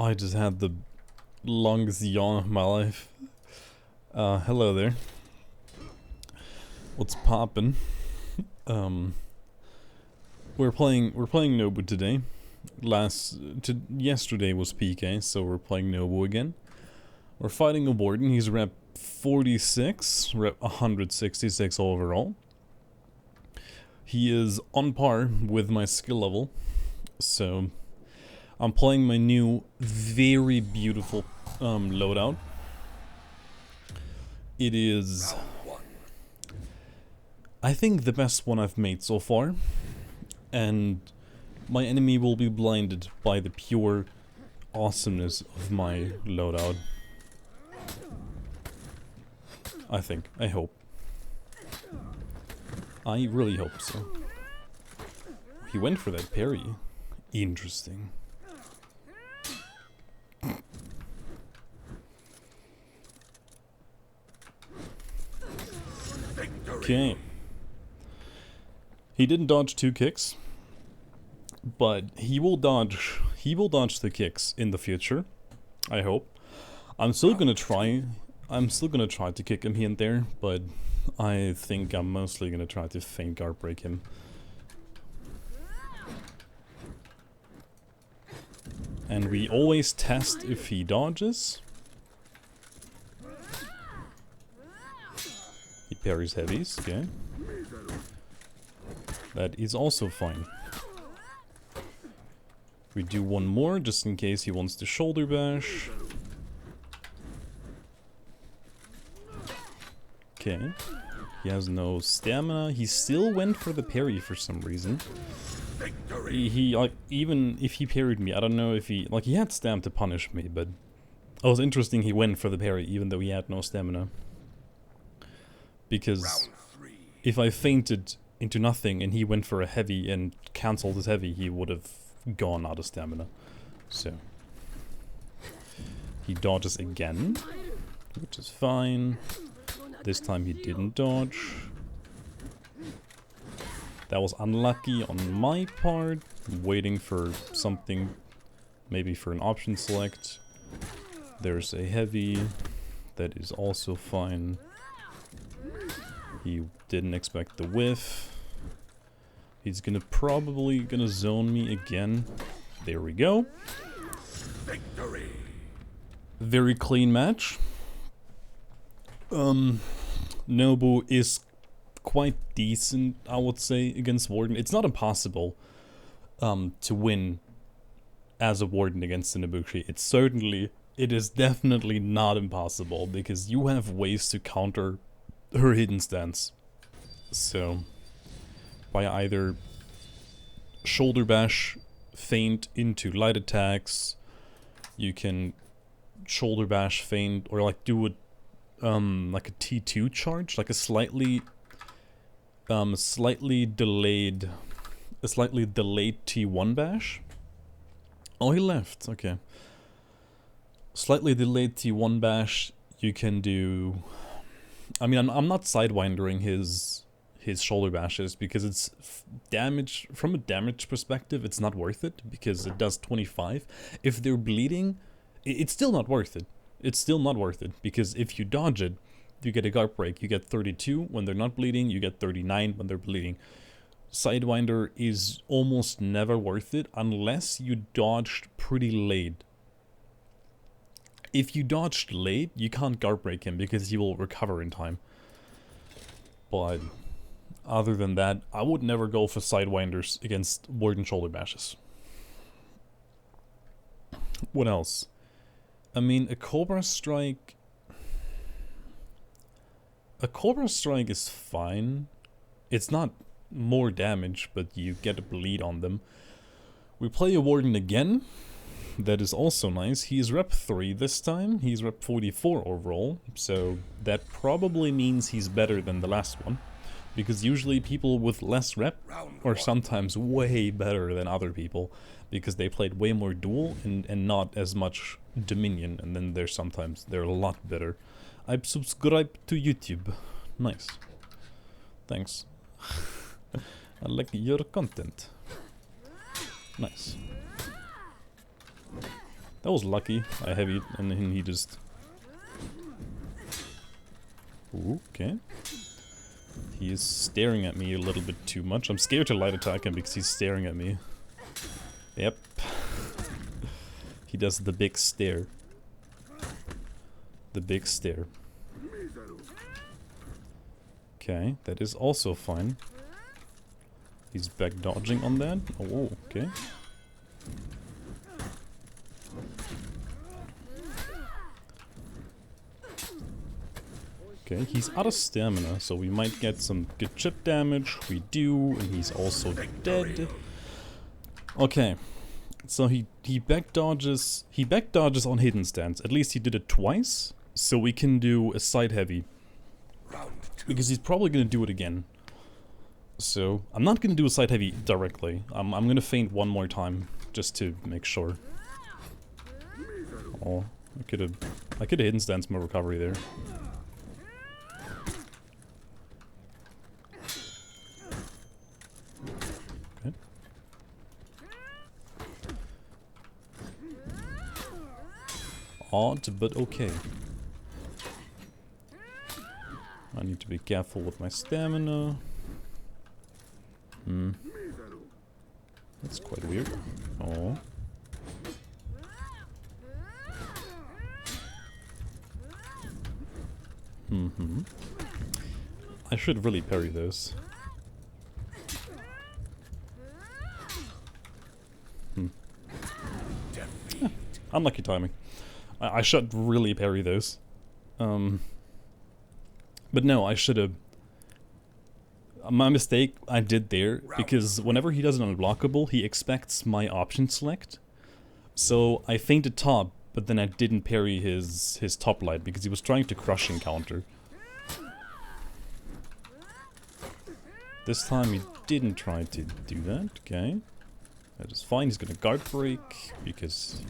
I just had the longest yawn of my life. Hello there. What's poppin'? We're playing Nobu today. Yesterday was PK, so we're playing Nobu again. We're fighting a warden. He's rep 46, rep 166 overall. He is on par with my skill level, so I'm playing my new, very beautiful loadout. It is, I think, the best one I've made so far, and my enemy will be blinded by the pure awesomeness of my loadout. I think. I hope. I really hope so. He went for that parry. Interesting. Okay. He didn't dodge 2 kicks, but he will dodge the kicks in the future. I hope. I'm still gonna try to kick him here and there, but I think I'm mostly gonna try to feint guard break him. And we always test if he dodges. He parries heavies, okay. That is also fine. We do one more just in case he wants to shoulder bash. Okay. He has no stamina. He still went for the parry for some reason. He like, even if he parried me, I don't know if he, like, he had stamina to punish me, but it was interesting he went for the parry even though he had no stamina. Because if I feinted into nothing and he went for a heavy and cancelled his heavy, he would have gone out of stamina. So he dodges again, which is fine. This time he didn't dodge. That was unlucky on my part. I'm waiting for something, maybe for an option select. There's a heavy. That is also fine. He didn't expect the whiff. He's probably gonna zone me again. There we go. Victory. Very clean match. Nobu is quite decent, I would say, against Warden. It's not impossible to win as a Warden against the Nobushi. It is definitely not impossible, because you have ways to counter her hidden stance. So, by either shoulder bash, feint into light attacks, you can shoulder bash, feint, or like do a like a T2 charge, like a slightly delayed T1 bash. Oh, he left. Okay. Slightly delayed T1 bash. You can do. I mean, I'm not sidewindering his shoulder bashes because it's damage from a damage perspective. It's not worth it because it does 25. If they're bleeding, it's still not worth it. It's still not worth it, because if you dodge it, you get a guard break. You get 32 when they're not bleeding, you get 39 when they're bleeding. Sidewinder is almost never worth it unless you dodged pretty late. If you dodged late, you can't guard break him because he will recover in time. But other than that, I would never go for sidewinders against Warden shoulder bashes. What else? I mean, a Cobra Strike is fine. It's not more damage, but you get a bleed on them. We play a Warden again. That is also nice. He is rep 3 this time. He's rep 44 overall. So that probably means he's better than the last one. Because usually people with less rep are sometimes way better than other people, because they played way more duel and not as much Dominion, and then they're a lot better. I've subscribed to YouTube. Nice. Thanks. I like your content. Nice. That was lucky. I heavied and then he just... Ooh, okay. He is staring at me a little bit too much. I'm scared to light attack him because he's staring at me. Yep. He does the big stare. The big stare. Okay, that is also fine. He's back dodging on that. Oh, okay. Okay, he's out of stamina, so we might get some good chip damage. We do, and he's also dead. Okay, so he back dodges on hidden stance. At least he did it twice, so we can do a side heavy. Because he's probably gonna do it again. So I'm not gonna do a side heavy directly. I'm gonna feint one more time just to make sure. Oh, I could have hidden stance my recovery there. Okay. Odd, but okay. I need to be careful with my stamina. Hmm. That's quite weird. Oh. Mm-hmm. I should really parry those. Unlucky timing. I should really parry those. But no, I should have... My mistake I did there, because whenever he does an unblockable, he expects my option select. So I feinted top, but then I didn't parry his top light, because he was trying to crushing counter. This time he didn't try to do that, okay. That is fine, he's gonna guard break, because...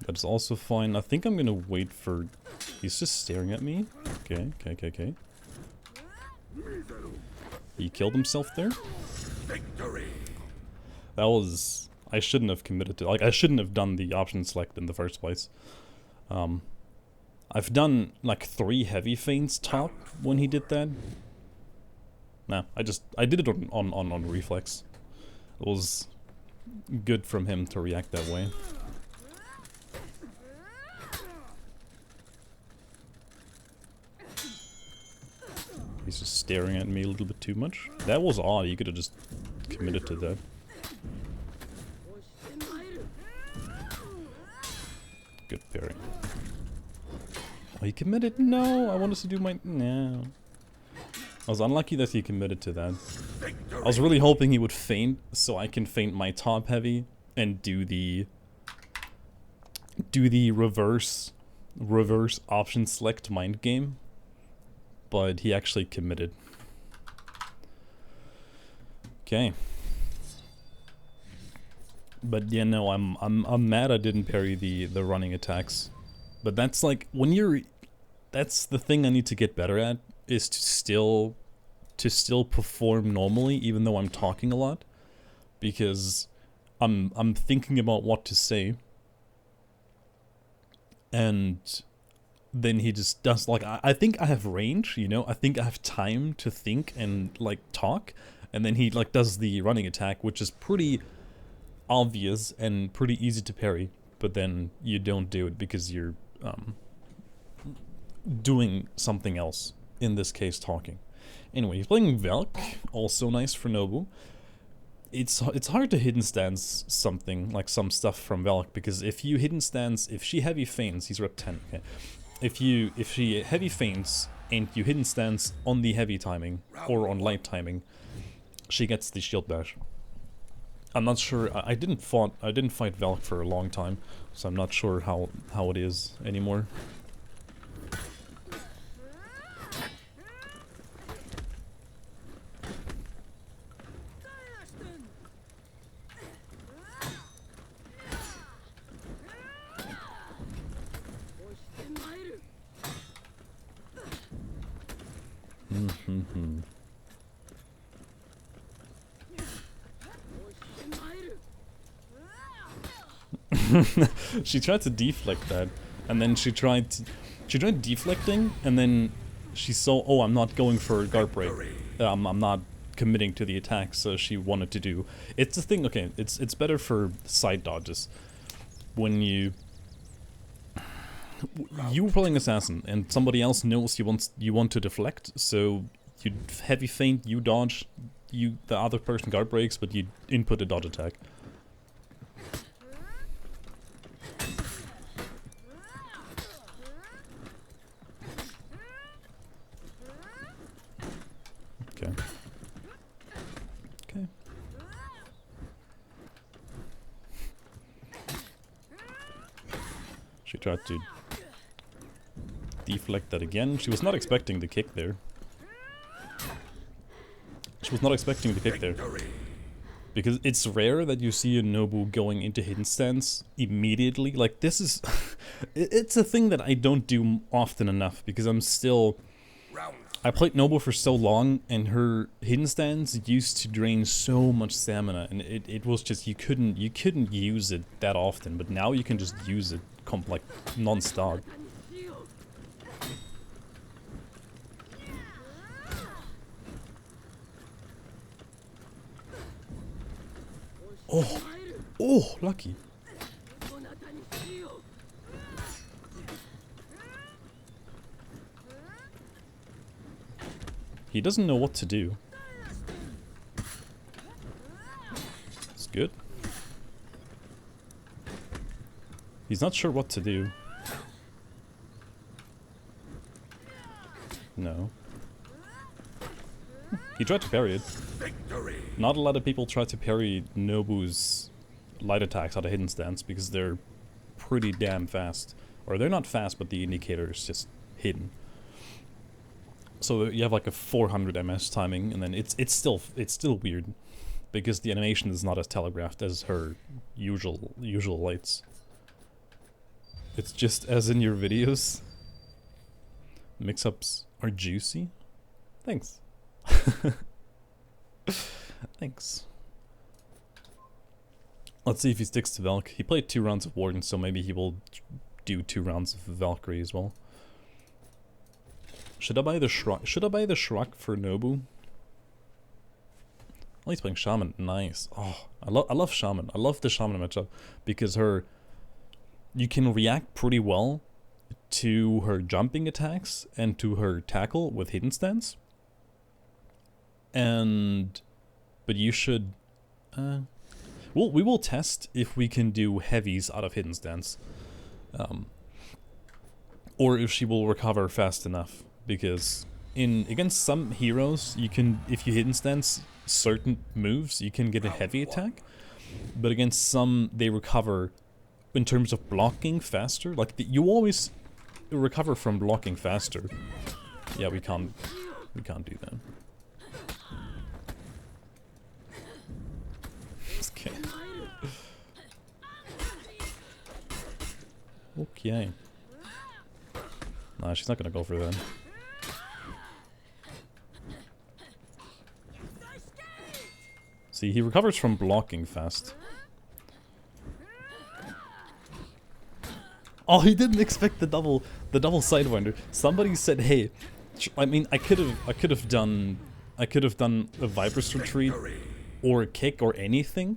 That's also fine. I think I'm gonna wait for... He's just staring at me. Okay, okay. He killed himself there? Victory. That was... I shouldn't have committed to... Like, I shouldn't have done the option select in the first place. I've done, like, 3 heavy feints top when he did that. Nah, I did it on reflex. It was good from him to react that way. He's just staring at me a little bit too much. That was odd, you could have just committed to that. Good parry. Oh, he committed? No, I wanted to do my... No. I was unlucky that he committed to that. I was really hoping he would feint, so I can feint my top heavy and do the reverse option select mind game. But he actually committed. Okay. But yeah, no, I'm mad I didn't parry the running attacks. But that's like when you're... That's the thing I need to get better at, is to still perform normally even though I'm talking a lot, because I'm thinking about what to say, and then he just does, like, I think I have range, you know, I think I have time to think and like talk, and then he like does the running attack, which is pretty obvious and pretty easy to parry, but then you don't do it because you're doing something else, in this case talking. Anyway, he's playing Velk, also nice for Nobu. It's hard to hidden stance something, like some stuff from Velk, because if you hidden stance, if she heavy feints, he's rep 10, okay. If she heavy feints and you hidden stance on the heavy timing, or on light timing, she gets the shield bash. I'm not sure, I didn't fight Velk for a long time, so I'm not sure how it is anymore. She tried to deflect that, and then she tried deflecting, and then she saw, oh, I'm not going for a guard break. I'm not committing to the attack, so she wanted to do. It's the thing. Okay, it's better for side dodges when you were playing assassin and somebody else knows you want to deflect, so you heavy feint, you dodge, the other person guard breaks, but you input a dodge attack. Okay. Okay. She tried to deflect that again. She was not expecting the kick there. She was not expecting the kick there. Because it's rare that you see a Nobu going into hidden stance immediately. Like, this is... it's a thing that I don't do often enough, because I'm still... I played Nobu for so long, and her hidden stance used to drain so much stamina, and it was just, you couldn't use it that often, but now you can just use it like non-stop. Oh! Oh! Lucky! He doesn't know what to do. It's good. He's not sure what to do. No. He tried to parry it. Not a lot of people try to parry Nobu's light attacks out of hidden stance because they're pretty damn fast. Or they're not fast, but the indicator is just hidden. So you have like a 400 ms timing, and then it's still weird because the animation is not as telegraphed as her usual lights. It's just as in your videos. Mix-ups are juicy. Thanks. Thanks. Let's see if he sticks to Valk. He played 2 rounds of Warden, so maybe he will do 2 rounds of Valkyrie as well. Should I buy the Shrug? Should I buy the Shrug for Nobu? Oh, he's playing Shaman. Nice. Oh, I love Shaman. I love the Shaman matchup because you can react pretty well to her jumping attacks and to her tackle with hidden stance. But you should... we will test if we can do heavies out of hidden stance. Or if she will recover fast enough. Because against some heroes, you can, if you hidden stance certain moves, you can get a heavy attack. But against some, they recover in terms of blocking faster. Like, you always recover from blocking faster. Yeah, we can't do that. Okay. Okay. Nah, she's not gonna go for that. See, he recovers from blocking fast. Oh, he didn't expect the double sidewinder. Somebody said, "Hey, I mean, I could have done a Viper's retreat or a kick or anything."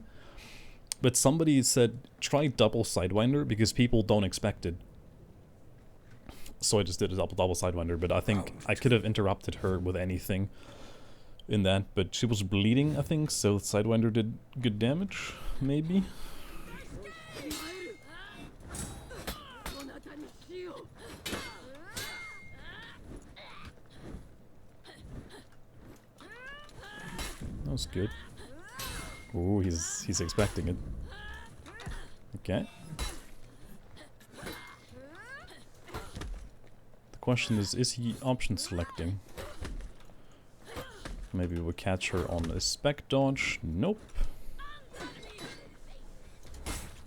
But somebody said, "Try double sidewinder because people don't expect it." So I just did a double sidewinder, but I think I could have interrupted her with anything in that, but she was bleeding, I think, so sidewinder did good damage, maybe. That was good. Ooh, he's expecting it. Okay. The question is he option selecting? Maybe we'll catch her on a spec dodge. Nope.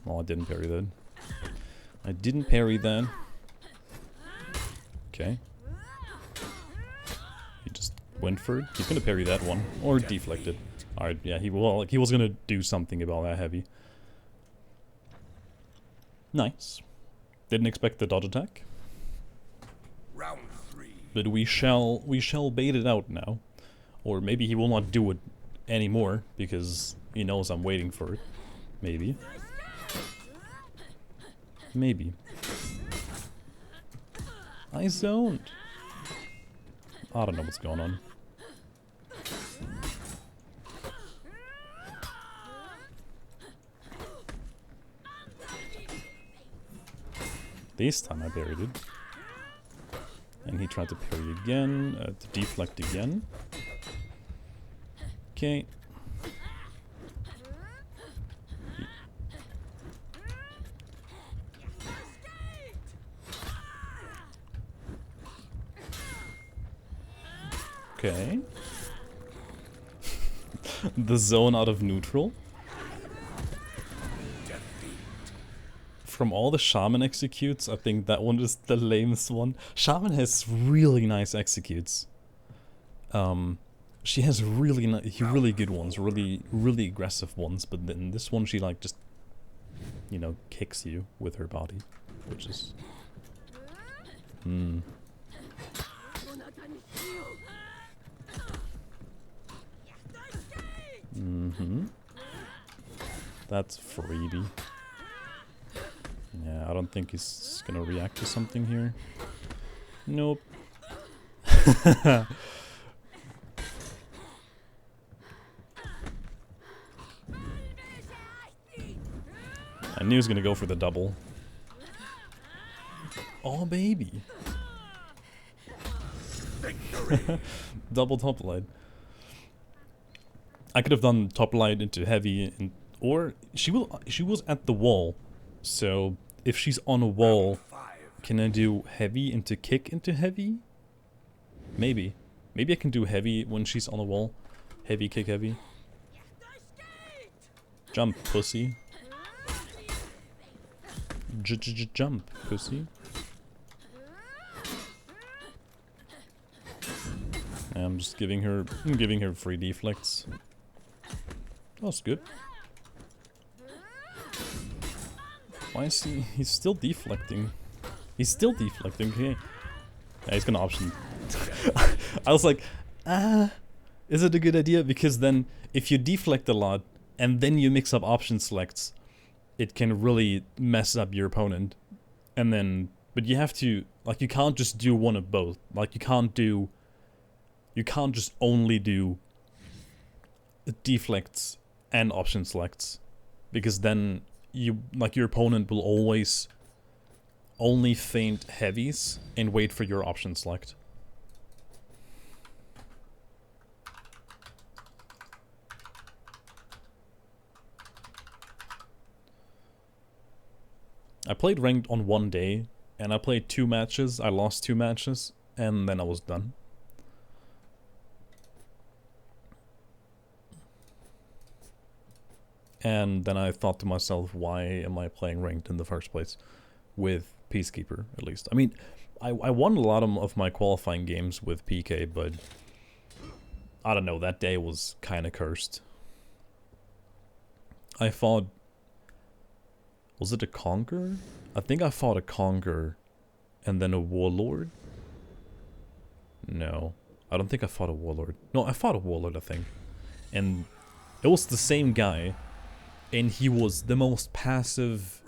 Oh, I didn't parry that. I didn't parry that. Okay. He just went for it. He's gonna parry that one. Or deflect it. Alright, yeah, he was gonna do something about that heavy. Nice. Didn't expect the dodge attack. Round 3. But we shall bait it out now. Or maybe he will not do it anymore, because he knows I'm waiting for it. Maybe. Maybe. I zoned. I don't know what's going on. This time I parried it. And he tried to parry again, to deflect again. Okay. Okay. The zone out of neutral. From all the Shaman executes, I think that one is the lamest one. Shaman has really nice executes. She has really good ones, really aggressive ones, but then this one she like just, you know, kicks you with her body, which is... That's freebie. Yeah, I don't think he's gonna react to something here. Nope. I knew he was gonna go for the double. Oh, baby. Double top light. I could have done top light into heavy, or she was at the wall. So if she's on a wall, can I do heavy into kick into heavy? Maybe. Maybe I can do heavy when she's on a wall. Heavy, kick heavy. Jump, pussy. Jump, pussy. I'm just giving her free deflects. That's good. Why is he's still deflecting? He's still deflecting, okay. Yeah, he's gonna option. I was like, is it a good idea? Because then, if you deflect a lot, and then you mix up option selects, it can really mess up your opponent. And then, but you have to, like, you can't just do one of both. Like, you can't just only do deflects and option selects. Because then, your opponent will always only feint heavies and wait for your option select. I played ranked on one day, and I played 2 matches, I lost 2 matches, and then I was done. And then I thought to myself, why am I playing ranked in the first place? With Peacekeeper, at least. I mean, I won a lot of my qualifying games with PK, but I don't know, that day was kinda cursed. I fought... Was it a Conqueror? I think I fought a Conqueror and then a Warlord. No, I don't think I fought a Warlord. No, I fought a Warlord, I think. And it was the same guy. And he was the most passive,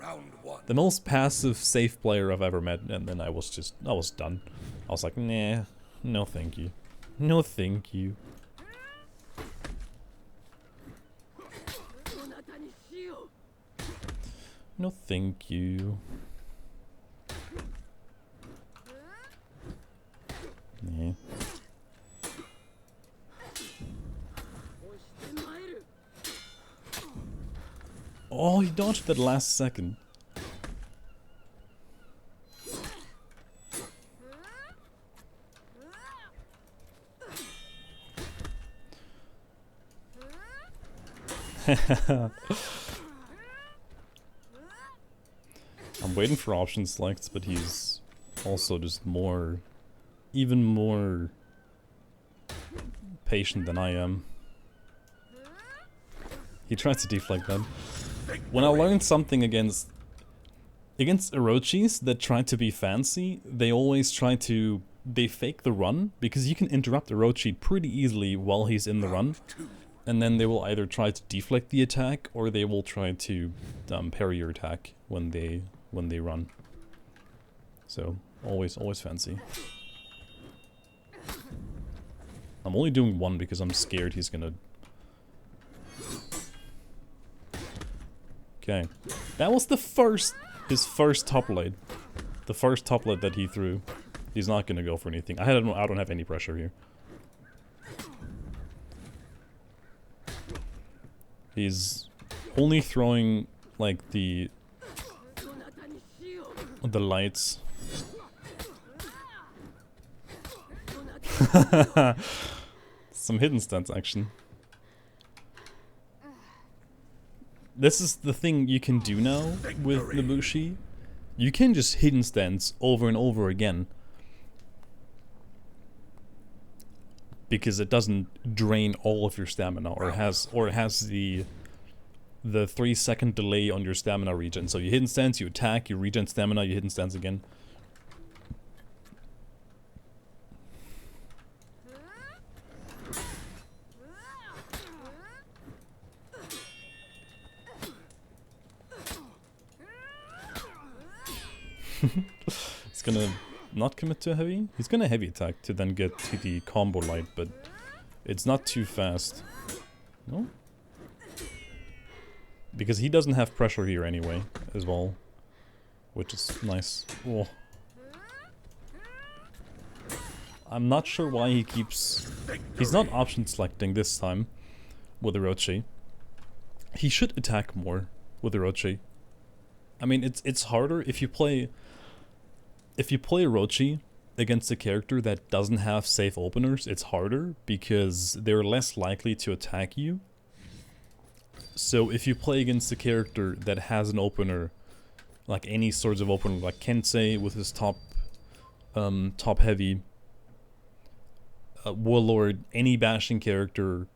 safe player I've ever met. And then I was done. I was like, nah, no thank you. No thank you. No thank you. Yeah. Oh, he dodged that last second. I'm waiting for option selects, but he's also just even more patient than I am. He tries to deflect them. When I learned something against Orochis that try to be fancy, they always try to... They fake the run, because you can interrupt Orochi pretty easily while he's in the run. And then they will either try to deflect the attack, or they will try to parry your attack when they run. So, always fancy. I'm only doing one because I'm scared he's gonna... Okay. That was his first top light. The first top light that he threw. He's not gonna go for anything. I don't have any pressure here. He's only throwing, like, the lights. Some hidden stance action. This is the thing you can do now with Nobushi. You can just hidden stance over and over again. Because it doesn't drain all of your stamina, or it has the 3-second delay on your stamina regen. So you hidden stance, you attack, you regen stamina, you hidden stance again. It's gonna not commit to a heavy? He's gonna heavy attack to then get to the combo light, but it's not too fast. No? Because he doesn't have pressure here anyway, as well. Which is nice. Oh. I'm not sure why he keeps... He's not option selecting this time with Orochi. He should attack more with Orochi. I mean, it's harder if you play Orochi against a character that doesn't have safe openers. It's harder because they're less likely to attack you. So if you play against a character that has an opener, like any sorts of opener, like Kensei with his top heavy, Warlord, any bashing character,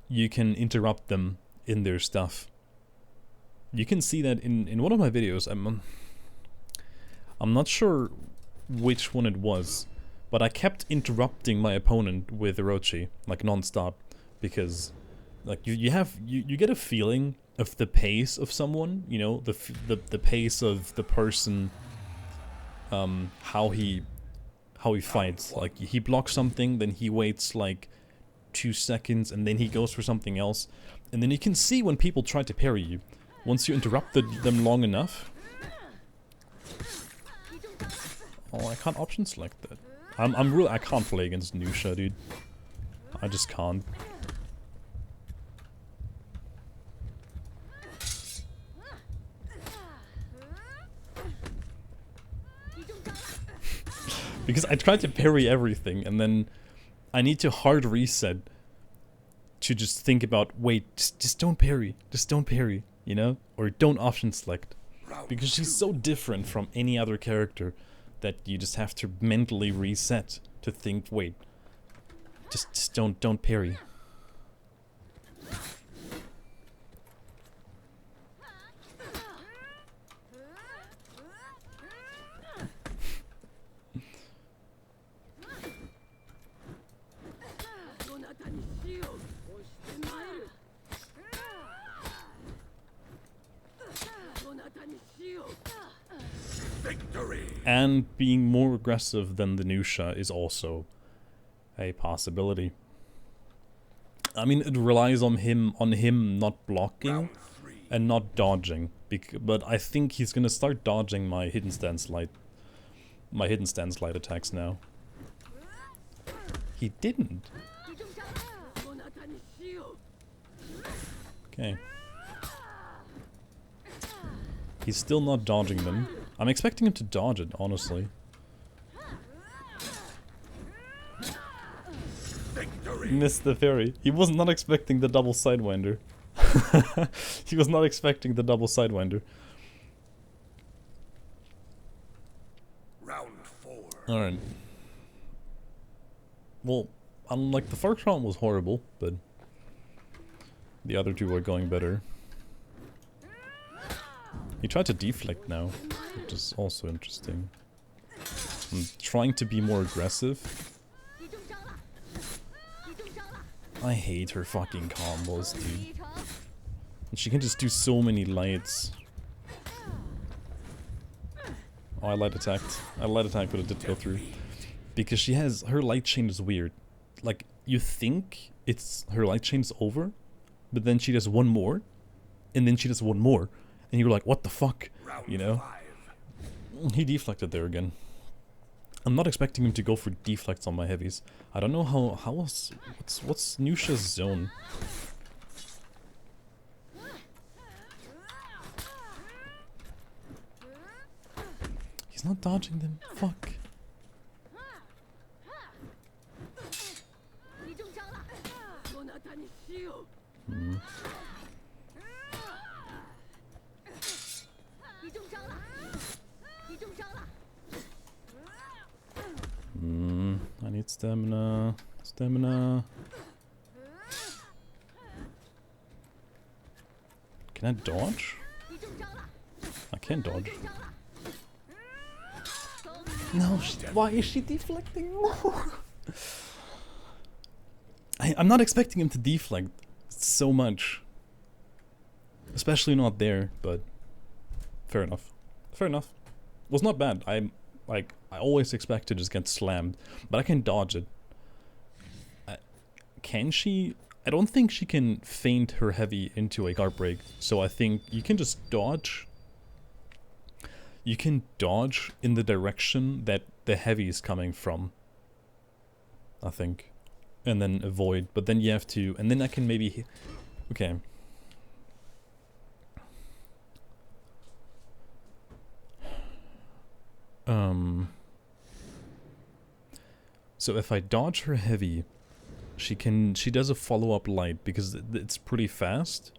you can interrupt them in their stuff. You can see that in one of my videos. I'm not sure which one it was, but I kept interrupting my opponent with Orochi, like non-stop, because like you get a feeling of the pace of someone, you know, the pace of the person, how he fights. Like he blocks something, then he waits like 2 seconds, and then he goes for something else, and then you can see when people try to parry you. Once you interrupted them long enough. Oh, I can't option select that. I can't play against Nusha, dude. I just can't. Because I tried to parry everything, and then I need to hard reset to just think about, wait, just don't parry. Just don't parry, you know? Or don't option select. Because she's so different from any other character that you just have to mentally reset to think, wait, just don't parry. And being more aggressive than the Nusha is also a possibility. I mean, it relies on him not blocking and not dodging. But I think he's gonna start dodging my hidden stance light attacks now. He didn't. Okay. He's still not dodging them. I'm expecting him to dodge it, honestly. Victory. Missed the parry. He was not expecting the double sidewinder. He was not expecting the double sidewinder. Round 4. Alright. Well, Unlike the first round was horrible, but the other two were going better. He tried to deflect now, which is also interesting. I'm trying to be more aggressive. I hate her fucking combos, dude. And she can just do so many lights. Oh, I light attacked. I light attacked, but it didn't go through. Because she has... her light chain is weird. Like, you think it's... her light chain's over, but then she does one more, and then she does one more. And you're like, what the fuck? You know? He deflected there again. I'm not expecting him to go for deflects on my heavies. I don't know what's Nusha's zone? He's not dodging them. Fuck. I need stamina. Stamina. Can I dodge? I can't dodge. No, why is she deflecting more? I'm not expecting him to deflect so much. Especially not there, but fair enough. Fair enough. Was not bad. I always expect to just get slammed, but I can dodge it. Can she? I don't think she can feint her heavy into a guard break, so I think you can just dodge. You can dodge in the direction that the heavy is coming from, I think, and then avoid, but then you have to, and then I can maybe, okay. So if I dodge her heavy, she does a follow-up light because it's pretty fast.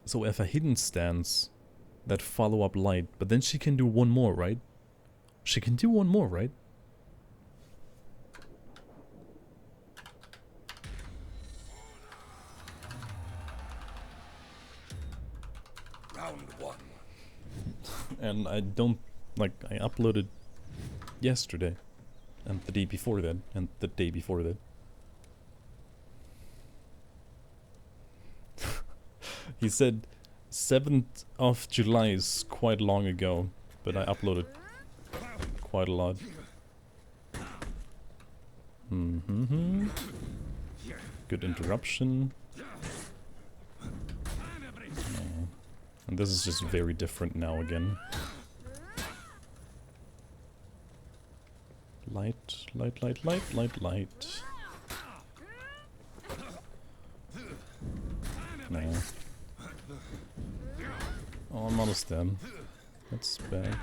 So if I hidden stance, that follow-up light, but then she can do one more, right? She can do one more, right? Round one. And I don't, like, I uploaded yesterday, and the day before that, and the day before that. He said 7th of July is quite long ago, but I uploaded quite a lot. Good interruption. And this is just very different now again. Light, light, light, light, light, light. No. Oh, I'm out of stem. That's bad.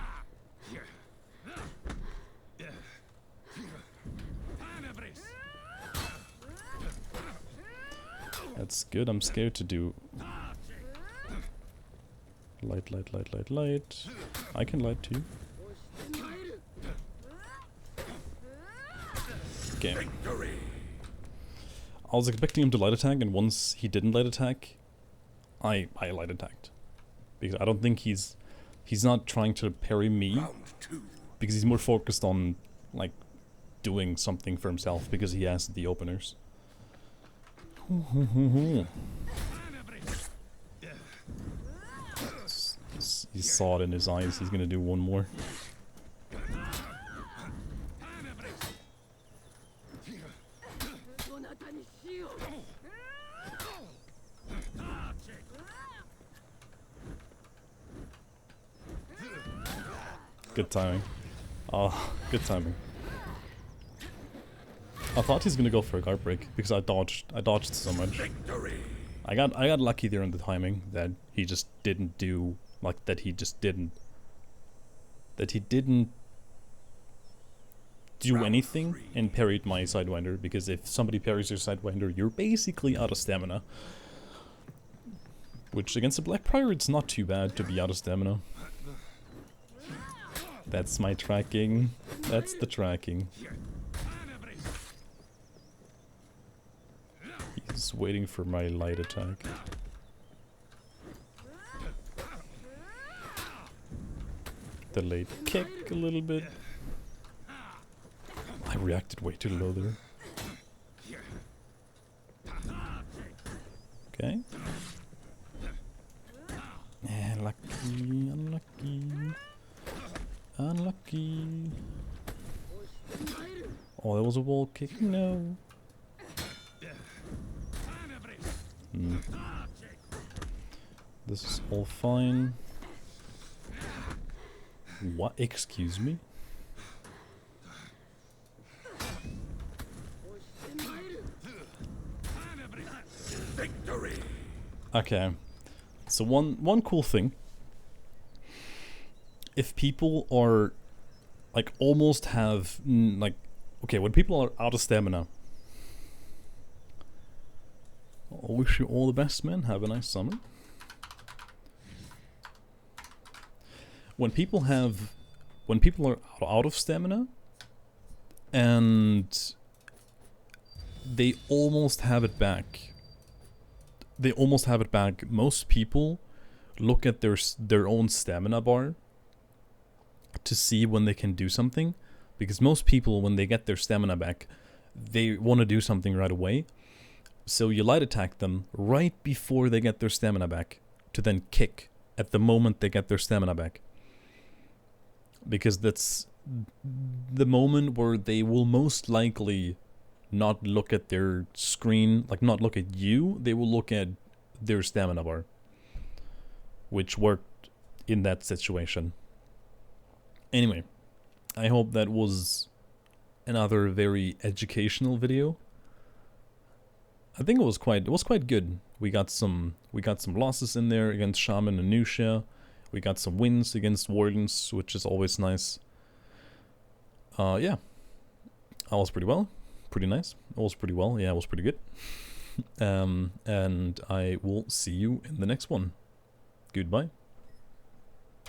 That's good. I'm scared to do light, light, light, light, light. I can light too. Okay. I was expecting him to light attack, and once he didn't light attack, I light attacked. Because I don't think he's not trying to parry me, because he's more focused on, like, doing something for himself, because he has the openers. He saw it in his eyes, he's gonna do one more. Good timing. Oh, good timing. I thought he's gonna go for a guard break because I dodged so much. I got lucky there in the timing that he just didn't do, like, that he didn't do anything and parried my sidewinder, because if somebody parries your sidewinder, you're basically out of stamina. Which against a Black Prior, it's not too bad to be out of stamina. That's my tracking. That's the tracking. He's waiting for my light attack. Delayed kick a little bit. I reacted way too low there. Okay. Lucky, unlucky. Unlucky. Oh, that was a wall kick. No. This is all fine. What? Excuse me? Victory. Okay. So one cool thing. If people are like almost have like okay, when people are out of stamina. I wish you all the best, man. Have a nice summer. When people are out of stamina and they almost have it back. Most people look at their own stamina bar to see when they can do something, because most people, when they get their stamina back, they want to do something right away. So you light attack them right before they get their stamina back to then kick at the moment they get their stamina back. Because that's the moment where they will most likely not look at their screen, like not look at you, they will look at their stamina bar. Which worked in that situation. Anyway, I hope that was another very educational video. I think it was quite good. We got some losses in there against Shaman and Nusha. We got some wins against Wardens, which is always nice. Yeah. I was pretty well. Pretty nice. I was pretty well. Yeah, I was pretty good. And I will see you in the next one. Goodbye.